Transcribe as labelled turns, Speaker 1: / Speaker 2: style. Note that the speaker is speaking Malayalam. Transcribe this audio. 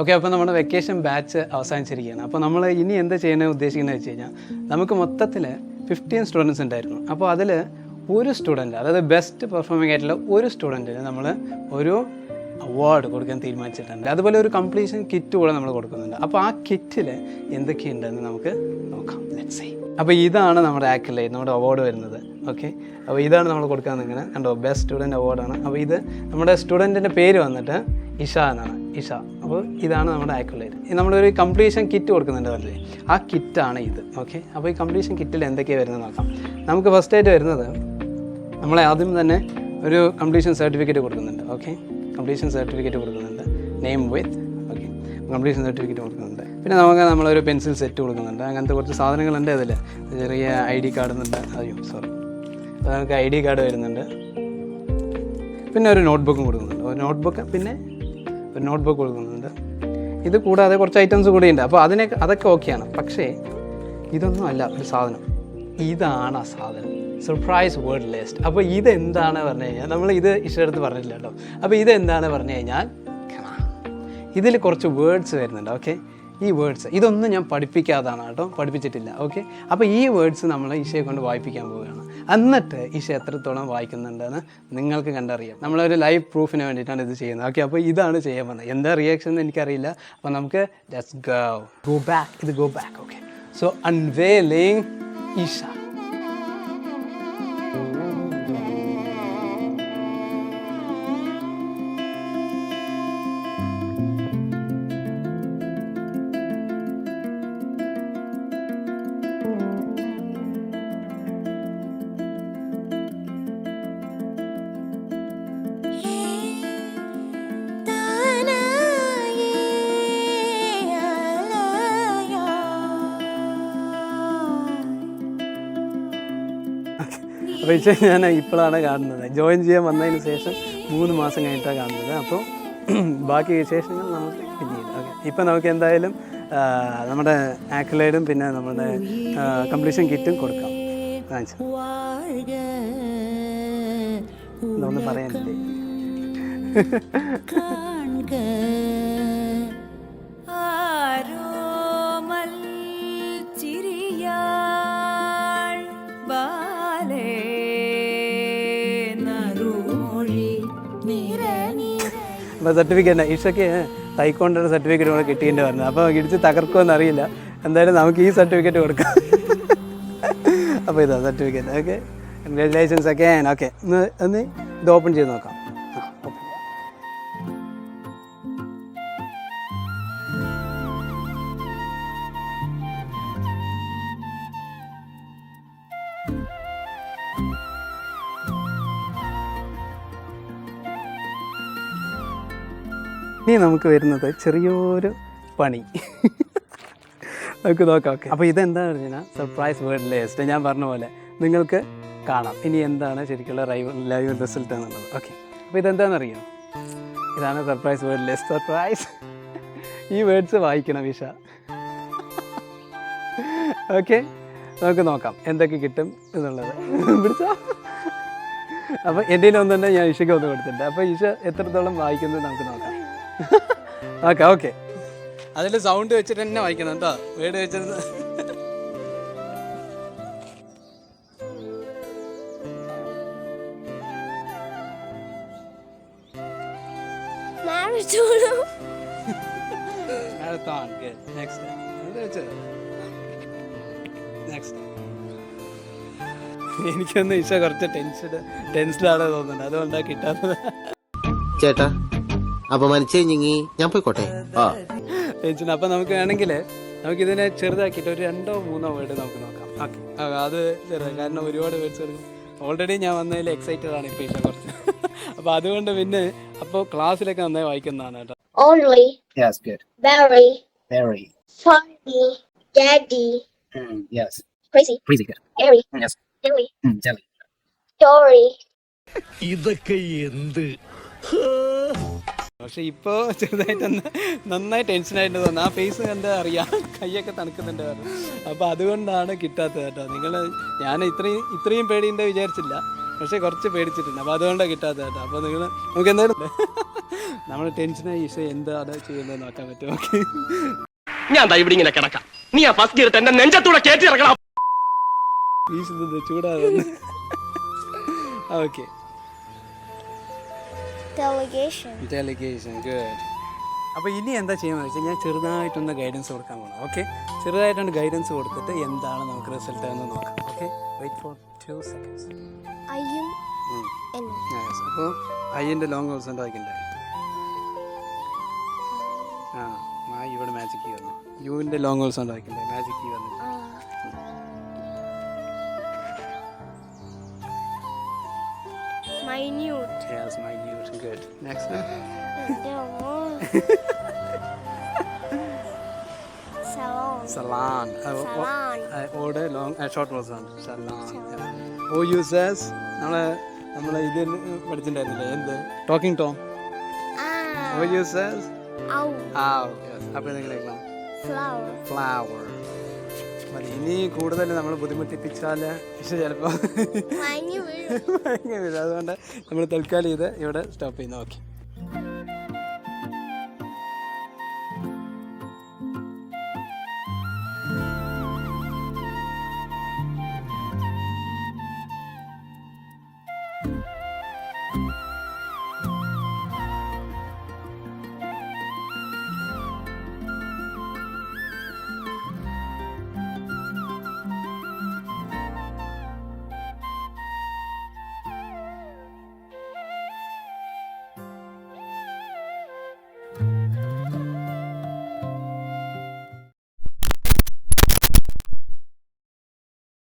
Speaker 1: ഓക്കെ, അപ്പോൾ നമ്മുടെ വെക്കേഷൻ ബാച്ച് അവസാനിച്ചിരിക്കുകയാണ്. അപ്പോൾ നമ്മൾ ഇനി എന്താ ചെയ്യാൻ ഉദ്ദേശിക്കുന്നത് വെച്ച് കഴിഞ്ഞാൽ, നമുക്ക് മൊത്തത്തിൽ 15 സ്റ്റുഡൻസ് ഉണ്ടായിരുന്നു. അപ്പോൾ അതിൽ ഒരു സ്റ്റുഡൻറ്റ്, അതായത് ബെസ്റ്റ് പെർഫോമിംഗ് ആയിട്ടുള്ള ഒരു സ്റ്റുഡൻറ്റിന് നമ്മൾ ഒരു അവാർഡ് കൊടുക്കാൻ തീരുമാനിച്ചിട്ടുണ്ട്. അതുപോലെ ഒരു കംപ്ലീഷൻ കിറ്റ് കൂടെ നമ്മൾ കൊടുക്കുന്നുണ്ട്. അപ്പോൾ ആ കിറ്റിൽ എന്തൊക്കെയുണ്ടെന്ന് നമുക്ക് നോക്കാം. Let's see. അപ്പോൾ ഇതാണ് നമ്മുടെ ആക്കളൈഡ്, നമ്മുടെ അവാർഡ് വരുന്നത്. ഓക്കെ, അപ്പോൾ ഇതാണ് നമ്മൾ കൊടുക്കാൻ നിൽക്കുന്നത്. കണ്ടോ, ബെസ്റ്റ് സ്റ്റുഡൻറ്റ് അവാർഡാണ്. അപ്പോൾ ഇത് നമ്മുടെ സ്റ്റുഡൻറ്റിൻ്റെ പേര് വന്നിട്ട് ഇഷ എന്നാണ്, ഇഷ. അപ്പോൾ ഇതാണ് നമ്മുടെ ആക്കളൈഡ്. നമ്മളൊരു കംപ്ലീഷൻ കിറ്റ് കൊടുക്കുന്നുണ്ട് അല്ലേ, ആ കിറ്റാണ് ഇത്. ഓക്കെ, അപ്പോൾ ഈ കംപ്ലീഷൻ കിറ്റിൽ എന്തൊക്കെയാണ് വരുന്നത് നോക്കാം. നമുക്ക് ഫസ്റ്റായിട്ട് വരുന്നത്, നമ്മളെ ആദ്യം തന്നെ ഒരു കംപ്ലീഷൻ സർട്ടിഫിക്കറ്റ് കൊടുക്കുന്നുണ്ട്. ഓക്കെ, കംപ്ലീഷൻ സർട്ടിഫിക്കറ്റ് കൊടുക്കുന്നുണ്ട്, നെയിം വിത്ത്. ഓക്കെ, കംപ്ലീഷൻ സർട്ടിഫിക്കറ്റ് കൊടുക്കുന്നുണ്ട്. പിന്നെ നമുക്ക് നമ്മളൊരു പെൻസിൽ സെറ്റ് കൊടുക്കുന്നുണ്ട്. അങ്ങനത്തെ കുറച്ച് സാധനങ്ങളുണ്ട് അതിൽ. ചെറിയ ID കാർഡ് എന്നുണ്ട്. സോറി, അപ്പോൾ നമുക്ക് ID കാർഡ് വരുന്നുണ്ട്. പിന്നെ ഒരു നോട്ട്ബുക്കും കൊടുക്കുന്നുണ്ട്. ഒരു നോട്ട്ബുക്ക്, പിന്നെ ഒരു നോട്ട്ബുക്ക് കൊടുക്കുന്നുണ്ട്. ഇത് കൂടാതെ കുറച്ച് ഐറ്റംസ് കൂടിയുണ്ട്. അപ്പോൾ അതൊക്കെ ഓക്കെയാണ്. പക്ഷേ ഇതൊന്നും അല്ല ഒരു സാധനം. ഇതാണ് ആ സാധനം, സർപ്രൈസ് വേർഡ് ലിസ്റ്റ്. അപ്പോൾ ഇതെന്താണ് പറഞ്ഞു കഴിഞ്ഞാൽ, നമ്മൾ ഇത് ഇഷ്ടടുത്ത് പറഞ്ഞിട്ടില്ല കേട്ടോ. അപ്പോൾ ഇതെന്താണ് പറഞ്ഞു കഴിഞ്ഞാൽ, ഇതിൽ കുറച്ച് വേർഡ്സ് വരുന്നുണ്ട്. ഓക്കെ, ഈ വേർഡ്സ് ഇതൊന്നും ഞാൻ പഠിപ്പിക്കാതാണ് കേട്ടോ, പഠിപ്പിച്ചിട്ടില്ല. ഓക്കെ, അപ്പോൾ ഈ വേർഡ്സ് നമ്മൾ ഇഷയെ കൊണ്ട് വായിപ്പിക്കാൻ പോവുകയാണ്. എന്നിട്ട് ഇഷ എത്രത്തോളം വായിക്കുന്നുണ്ടെന്ന് നിങ്ങൾക്ക് കണ്ടറിയാം. നമ്മളൊരു ലൈവ് പ്രൂഫിന് വേണ്ടിയിട്ടാണ് ഇത് ചെയ്യുന്നത്. ഓക്കെ, അപ്പോൾ ഇതാണ് ചെയ്യാൻ വന്നത്. എന്താ റിയാക്ഷൻ എന്ന് എനിക്കറിയില്ല. അപ്പോൾ നമുക്ക് ലെറ്റ്സ് ഗോ ബാക്ക്. ഇത് go back. Okay, so unveiling Isha. അപ്പോൾ ഇഷ ഞാൻ ഇപ്പോഴാണ് കാണുന്നത്. ജോയിൻ ചെയ്യാൻ വന്നതിന് ശേഷം 3 മാസം കഴിഞ്ഞിട്ടാണ് കാണുന്നത്. അപ്പോൾ ബാക്കി വിശേഷങ്ങൾ നമുക്ക് പിന്നീട്. ഓക്കെ, ഇപ്പം നമുക്ക് എന്തായാലും നമ്മുടെ ആക്കളൈഡും പിന്നെ നമ്മുടെ കംപ്ലീഷൻ കിറ്റും കൊടുക്കാം. ഒന്നും പറയാനില്ലേ. അപ്പോൾ സർട്ടിഫിക്കറ്റ് ഇഷയ്ക്ക് ടൈക്കോണ്ടയുടെ സർട്ടിഫിക്കറ്റ് കൂടെ കിട്ടിയിട്ട് പറഞ്ഞു. അപ്പോൾ ഇടിച്ച് തകർക്കുമെന്ന് അറിയില്ല. എന്തായാലും നമുക്ക് ഈ സർട്ടിഫിക്കറ്റ് കൊടുക്കാം. അപ്പോൾ ഇതാ സർട്ടിഫിക്കറ്റ്. ഓക്കെ, കൺഗ്രാജുലേഷൻസ് ഒക്കെ. ഓക്കെ, ഒന്ന് ഇത് ഓപ്പൺ ചെയ്ത് നോക്കാം. ഇനി നമുക്ക് വരുന്നത് ചെറിയൊരു പണി. നമുക്ക് നോക്കാം. ഓക്കെ, അപ്പോൾ ഇതെന്താണെന്ന് പറഞ്ഞു കഴിഞ്ഞാൽ സർപ്രൈസ് വേർഡ് ലിസ്റ്റ്. ഞാൻ പറഞ്ഞ പോലെ നിങ്ങൾക്ക് കാണാം ഇനി എന്താണ് ശരിക്കുള്ള ലൈവ് റിസൾട്ട് എന്നുള്ളത്. ഓക്കെ, അപ്പോൾ ഇതെന്താണെന്നറിയോ, ഇതാണ് സർപ്രൈസ് വേർഡ് ലിസ്റ്റ്. സർപ്രൈസ്. ഈ വേർഡ്സ് വായിക്കണം ഇഷ. ഓക്കെ, നമുക്ക് നോക്കാം എന്തൊക്കെ കിട്ടും എന്നുള്ളത്. പിടിച്ചോ. അപ്പോൾ എൻ്റെ ഒന്നുണ്ട്, ഞാൻ ഇഷയ്ക്ക് ഒന്ന് കൊടുത്തിട്ടുണ്ട്. അപ്പോൾ ഇഷ എത്രത്തോളം വായിക്കുന്നത് നമുക്ക് നോക്കാം. ഓക്കെ, ഓക്കെ, അതിൽ സൗണ്ട് വെച്ചിട്ട് തന്നെ വായിക്കണം കേട്ടോ, വേർഡ് വെച്ചത്. Marathon. Good. Next. എനിക്കൊന്ന് ഇഷ കുറച്ച് ടെൻസ്ഡാണ് തോന്നുന്നുണ്ട്, അതുകൊണ്ടാണ് കിട്ടാത്തത്.
Speaker 2: ചേട്ടാ അപമാനിച്ചു കഴിഞ്ഞെങ്കിൽ ഞാൻ പോയിക്കോട്ടെ.
Speaker 1: ടെൻഷൻ. അപ്പം നമുക്ക് വേണമെങ്കിൽ നമുക്കിതിനെ ചെറുതാക്കിയിട്ട് ഒരു 2-3 വേർഡ് നമുക്ക് നോക്കാം. ഓക്കെ, അത് ചെറുതായി, കാരണം ഒരുപാട് വേർഡ്സ് എടുക്കും. ഓൾറെഡി ഞാൻ വന്നതിൽ എക്സൈറ്റഡ് ആണ് ഇപ്പോൾ ഇഷ കുറച്ച്. അപ്പോൾ അതുകൊണ്ട് പിന്നെ അപ്പോൾ ക്ലാസ്സിലൊക്കെ നന്നായി വായിക്കുന്നതാണ് കേട്ടോ.
Speaker 3: Only.
Speaker 4: Yes, good.
Speaker 3: Very.
Speaker 4: Very.
Speaker 3: Funny. Daddy.
Speaker 4: Yes.
Speaker 3: Crazy.
Speaker 4: Crazy good.
Speaker 3: Airy.
Speaker 4: Yes.
Speaker 3: Silly.
Speaker 4: Jelly.
Speaker 3: Story.
Speaker 5: ഇതൊക്കെ എന്ത്?
Speaker 1: പക്ഷെ ഇപ്പോൾ ചെറുതായിട്ടൊന്ന് നന്നായി ടെൻഷനായിട്ട് തോന്നുന്നു. ആ ഫേസ് കണ്ട് അറിയാം, കൈയൊക്കെ തണുക്കുന്നുണ്ട് പറഞ്ഞു. അപ്പോൾ അതുകൊണ്ടാണ് കിട്ടാത്തത് കേട്ടോ. ഞാൻ ഇത്രയും പേടിയുണ്ട് വിചാരിച്ചില്ല. പക്ഷേ കുറച്ച് പേടിച്ചിട്ടുണ്ട്. അപ്പോൾ അതുകൊണ്ടാണ് കിട്ടാത്തത് കേട്ടോ. അപ്പോൾ നിങ്ങൾ നമുക്ക് എന്തായാലും നമ്മൾ ടെൻഷനായി ഈശോ എന്താണ് ചെയ്യുന്നത് നോക്കാൻ പറ്റും. ഓക്കെ,
Speaker 4: ഞാൻ ഇവിടെ ഇങ്ങനെ കിടക്കാം. നീ ആ ഫസ്റ്റ് ഗിയർ എന്റെ നെഞ്ചത്തൂടെ കയറ്റി ഇറക്കണം.
Speaker 1: ഈശോ ചൂടാകുന്നു. Okay,
Speaker 3: Delegation.
Speaker 1: Delegation, good. അപ്പോൾ ഇനി എന്താ ചെയ്യുന്നത് വെച്ചാൽ ഞാൻ ചെറുതായിട്ടൊന്ന് ഗൈഡൻസ് കൊടുക്കാൻ പോകണം. ഓക്കെ, ചെറുതായിട്ടൊന്ന് ഗൈഡൻസ് കൊടുത്തിട്ട് എന്താണ് നമുക്ക് റിസൾട്ട് എന്ന് നോക്കാം. Okay, wait for 2 seconds.
Speaker 3: Ayun. N.
Speaker 1: അപ്പോൾ അയ്യൻ്റെ ലോങ് ഹോൾസ് ഉണ്ടാക്കിണ്ടേ. ആ, ഇവിടെ മാജിക് കീ വന്നു. യുവിൻ്റെ ലോങ് ഹോൾസ് ഉണ്ടാക്കിണ്ടേ, മാജിക് കീ വന്നു.
Speaker 3: Minute.
Speaker 1: Yes, minute. Good. Next one.
Speaker 3: Salon.
Speaker 1: Salon.
Speaker 3: Salon.
Speaker 1: Order long, short was on. Salon. Who uses? നമ്മളെ ഇത് പഠിച്ചിട്ടുണ്ടായിരുന്നില്ലേ എന്ത് talking Tom. Who uses?
Speaker 3: Ow.
Speaker 1: Yes. അപ്പോൾ എന്തെങ്കിലും
Speaker 3: Flower.
Speaker 1: ഫ്ലവർ. മതി. ഇനി കൂടുതൽ നമ്മൾ ബുദ്ധിമുട്ടിപ്പിച്ചാൽ പക്ഷേ ചിലപ്പോൾ ഭയങ്കര വരും. അതുകൊണ്ട് നമ്മൾ തൽക്കാലം ഇത് ഇവിടെ സ്റ്റോപ്പ് ചെയ്യുന്നു. ഓക്കെ,